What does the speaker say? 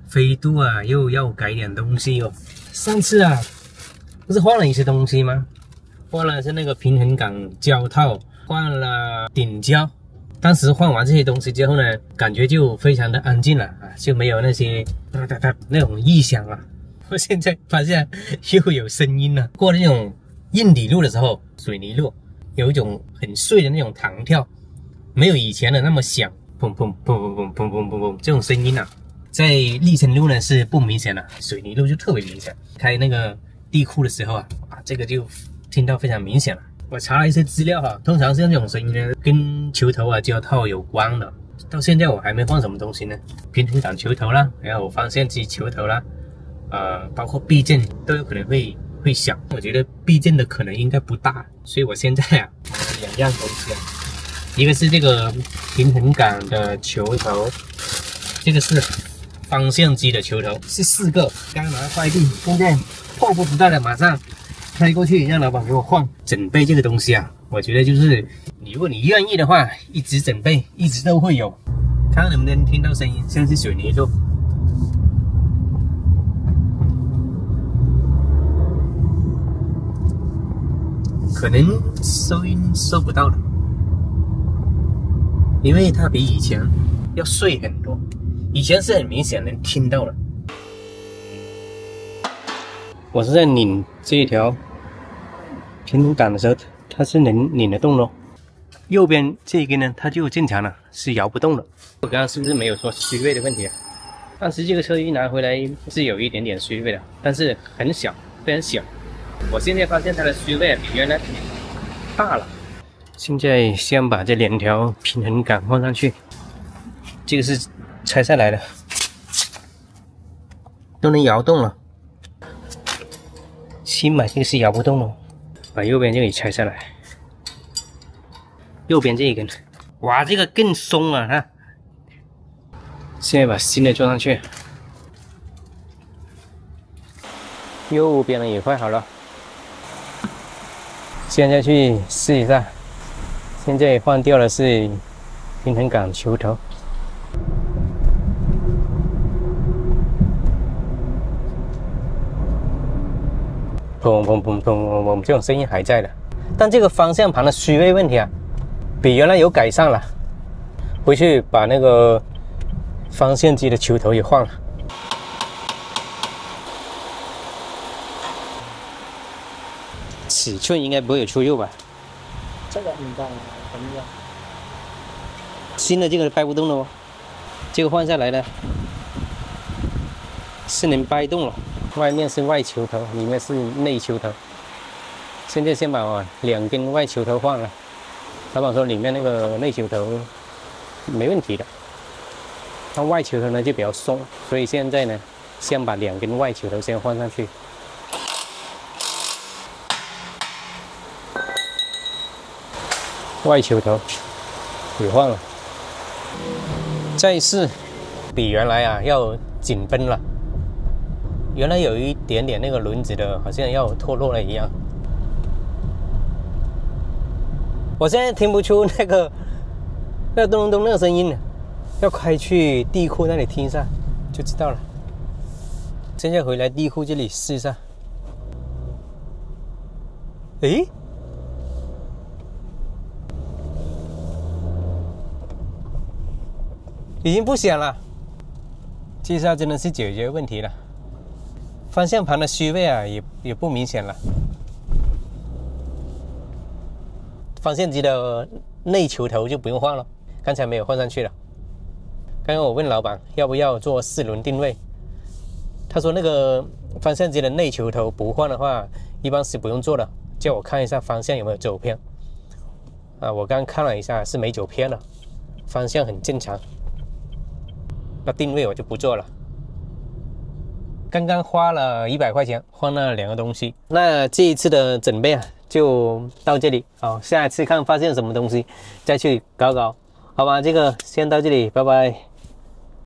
飞度啊，又要改点东西哦。上次啊，不是换了一些东西吗？换了是那个平衡杆胶套，换了顶胶。当时换完这些东西之后呢，感觉就非常的安静了啊，就没有那些哒哒哒那种异响了。我现在发现又有声音了。过那种硬底路的时候，水泥路有一种很碎的那种弹跳，没有以前的那么响，砰砰砰砰砰砰砰砰砰这种声音啊。在砾城路呢是不明显的，水泥路就特别明显。开那个地库的时候啊，这个就听到非常明显了。我查了一些资料哈，通常是这种声音呢，跟球头啊胶套有关的。到现在我还没换什么东西呢，平衡杆球头啦，然后方向机球头啦，包括避震都有可能会响。我觉得避震的可能应该不大，所以我现在啊买了2样东西啊，一个是这个平衡杆的球头，这个是方向机的球头，是4个，刚拿快递，现在迫不及待的马上开过去，让老板给我换。整备这个东西啊，我觉得就是如果你愿意的话，一直准备，一直都会有。看看能不能听到声音，像是水泥路。可能收音收不到了，因为它比以前要碎很多，以前是很明显能听到的。我是在拧这一条平衡杆的时候，它是能拧得动的。右边这一根呢，它就正常了，是摇不动的。我刚刚是不是没有说虚位的问题啊？当时这个车一拿回来是有一点点虚位的，但是很小，非常小。我现在发现它的虚位比原来大了。现在先把这2条平衡杆放上去，这个是拆下来的，都能摇动了。新买这个是摇不动了，把右边这里拆下来。右边这一根，哇，这个更松了哈。现在把新的装上去，右边的也快好了。现在去试一下，现在换掉的是平衡杆球头。砰砰砰砰砰砰，这种声音还在的，但这个方向盘的虚位问题啊，比原来有改善了。回去把那个方向机的球头也换了。尺寸应该不会有出入吧？这个应该怎么样？新的这个掰不动了哦，这个换下来的是能掰动了。外面是外球头，里面是内球头。现在先把2根外球头换了。老板说里面那个内球头没问题的，它外球头呢就比较松，所以现在呢先把2根外球头先换上去。外球头也换了，再试，比原来啊要紧绷了。原来有一点点那个轮子的，好像要脱落了一样。我现在听不出那个咚咚咚那个声音了，要开去地库那里听一下就知道了。现在回来地库这里试一下。诶，已经不响了，这下真的是解决问题了。方向盘的虚位啊也不明显了。方向机的内球头就不用换了，刚才没有换上去了。刚刚我问老板要不要做4轮定位，他说那个方向机的内球头不换的话，一般是不用做的，叫我看一下方向有没有走偏。我刚看了一下是没走偏了，方向很正常。那定位我就不做了。刚刚花了100块钱换了2个东西，那这一次的准备啊就到这里。好，下一次看发现什么东西再去搞搞，好吧？这个先到这里，拜拜。